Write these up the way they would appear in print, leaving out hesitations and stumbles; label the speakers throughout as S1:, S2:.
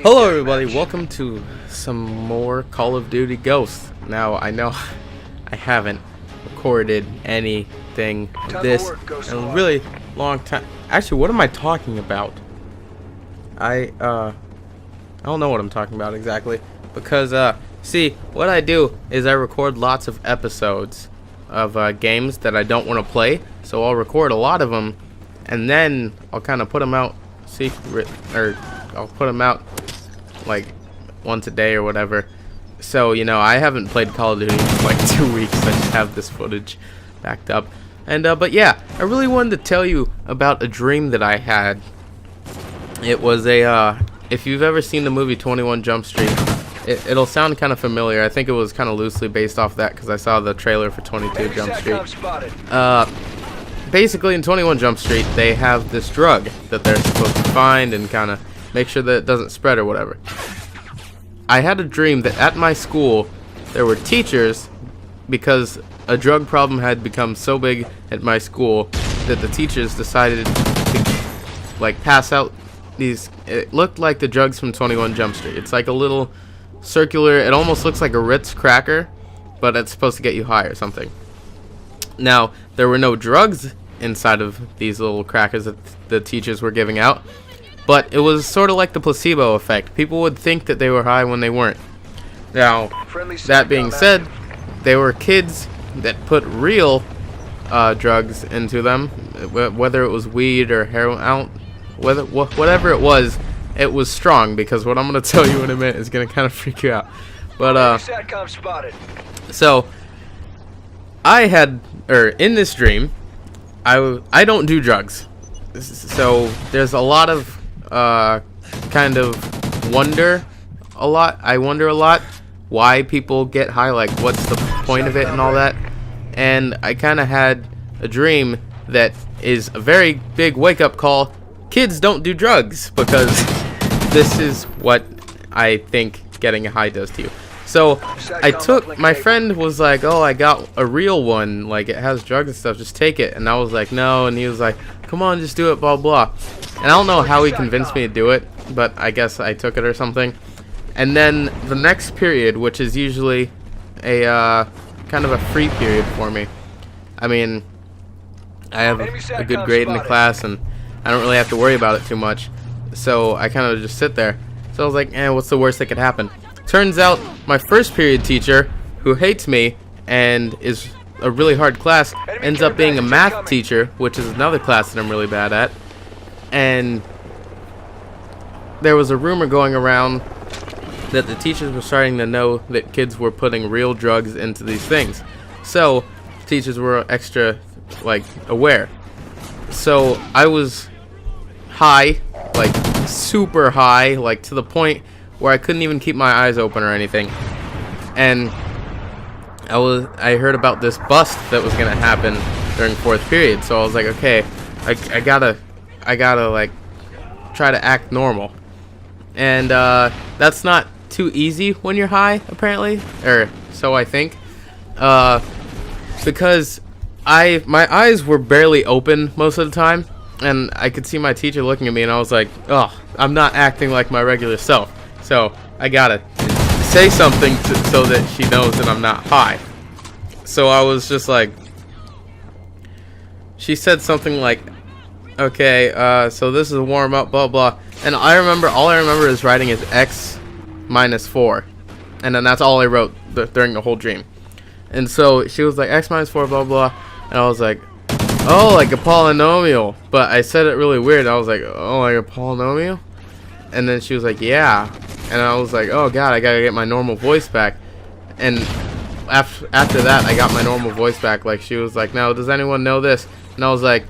S1: Hello everybody, welcome to some more Call of Duty Ghosts. Now, I know I haven't recorded anything this in a really long time. Actually, what am I talking about? I don't know what I'm talking about exactly. Because, see, what I do is I record lots of episodes of games that I don't want to play. So I'll record a lot of them, and then I'll kind of put them out secret, or I'll put them out like once a day or whatever. So, you know, I haven't played Call of Duty for like 2 weeks. I just have this footage backed up. And, but yeah, I really wanted to tell you about a dream that I had. It was if you've ever seen the movie 21 Jump Street, it'll sound kind of familiar. I think it was kind of loosely based off that because I saw the trailer for 22 Jump Street. Basically in 21 Jump Street, they have this drug that they're supposed to find and kind of make sure that it doesn't spread or whatever. I had a dream that at my school there were teachers, because a drug problem had become so big at my school that the teachers decided to like pass out these, it looked like the drugs from 21 Jump Street. It's like a little circular, it almost looks like a Ritz cracker, but it's supposed to get you high or something. Now, there were no drugs inside of these little crackers that the teachers were giving out, but it was sort of like the placebo effect. People would think that they were high when they weren't. Now, that being said, there were kids that put real drugs into them, whether it was weed or heroin, whatever it was strong, because what I'm going to tell you in a minute is going to kind of freak you out. But, so, I had, in this dream, I don't do drugs, so there's a lot of kind of wonder a lot why people get high, like what's the point of it and all that. And I kind of had a dream that is a very big wake-up call. Kids don't do drugs, because this is what I think getting high does to you. So I took, my friend was like, oh, I got a real one, like it has drugs and stuff, just take it. And I was like, no. And he was like, come on, just do it, blah blah. And I don't know how he convinced me to do it, but I guess I took it or something. And then the next period, which is usually a kind of a free period for me, I mean, I have a good grade in the class and I don't really have to worry about it too much, so I kind of just sit there. So I was like, what's the worst that could happen? Turns out my first period teacher, who hates me and is a really hard class, ends up being a math teacher, which is another class that I'm really bad at. And there was a rumor going around that the teachers were starting to know that kids were putting real drugs into these things. So teachers were extra like aware. So I was high, like super high, like to the point where I couldn't even keep my eyes open or anything. And I heard about this bust that was gonna happen during fourth period, so I was like, okay, I gotta like try to act normal. And that's not too easy when you're high, apparently, or so I think, because my eyes were barely open most of the time, and I could see my teacher looking at me, and I was like, oh, I'm not acting like my regular self. So I gotta say something so that she knows that I'm not high. So I was just like, she said something like, okay, so this is a warm up, blah blah. And all I remember is writing is X minus 4, and then that's all I wrote during the whole dream. And so she was like, X minus 4, blah blah, and I was like, oh, like a polynomial. But I said it really weird. I was like, oh, like a polynomial? And then she was like, yeah. And I was like, oh god, I gotta get my normal voice back. And after that, I got my normal voice back. Like, she was like, no, does anyone know this? And I was like,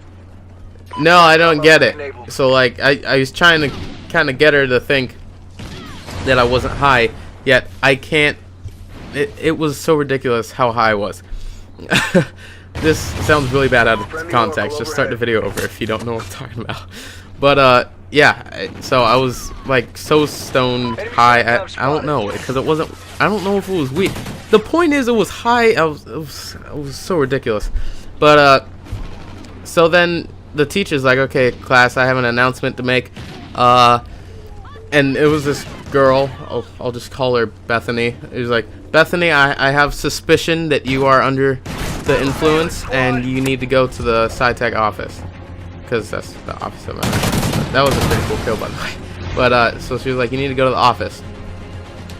S1: no, I don't get it. So like, I was trying to kind of get her to think that I wasn't high, yet I can't. It was so ridiculous how high I was. This sounds really bad out of context. Just start the video over if you don't know what I'm talking about. But yeah, so I was like so stoned high at, I don't know, because it wasn't, I don't know if it was weed. The point is, it was high. It was so ridiculous. But so then the teacher's like, okay, class, I have an announcement to make. and it was this girl. I'll just call her Bethany. It was like, Bethany, I have suspicion that you are under the influence, and you need to go to the SciTech office, because that's the office of my. That was a pretty cool kill, by the way. But so she was like, you need to go to the office.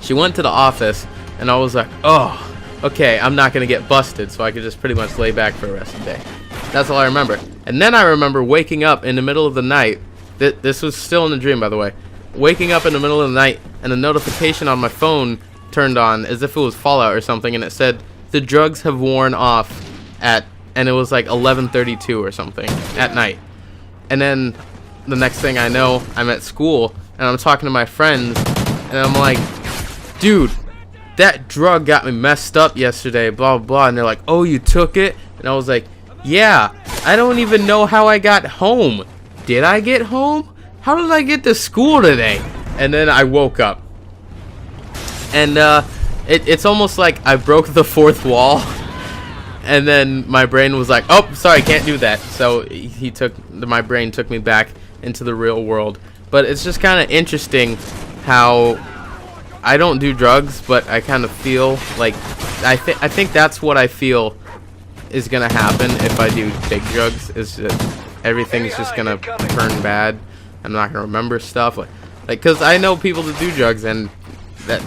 S1: She went to the office, and I was like, oh, okay, I'm not gonna get busted, so I could just pretty much lay back for the rest of the day. That's all I remember. And then I remember waking up in the middle of the night. This was still in the dream, by the way. Waking up in the middle of the night, and a notification on my phone turned on as if it was Fallout or something, and it said the drugs have worn off at, and it was like 11:32 or something at night. And then the next thing I know, I'm at school and I'm talking to my friends, and I'm like, dude, that drug got me messed up yesterday, blah blah blah. And they're like, oh, you took it? And I was like, yeah, I don't even know how I got home. Did I get home? How did I get to school today? And then I woke up, and it's almost like I broke the fourth wall. And then my brain was like, oh, sorry, can't do that. So my brain took me back into the real world. But it's just kind of interesting how I don't do drugs, but I kind of feel like I think that's what I feel is gonna happen if I do take drugs. Is that everything's just gonna turn bad. I'm not gonna remember stuff, like because I know people that do drugs and that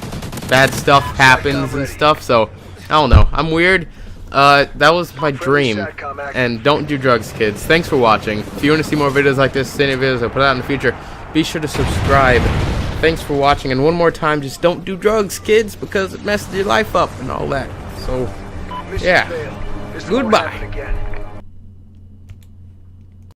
S1: bad stuff happens and stuff. So I don't know. I'm weird. That was my dream. And don't do drugs, kids. Thanks for watching. If you want to see more videos like this, any videos I put out in the future, be sure to subscribe. Thanks for watching. And one more time, just don't do drugs, kids, because it messes your life up and all that. So, yeah. Goodbye.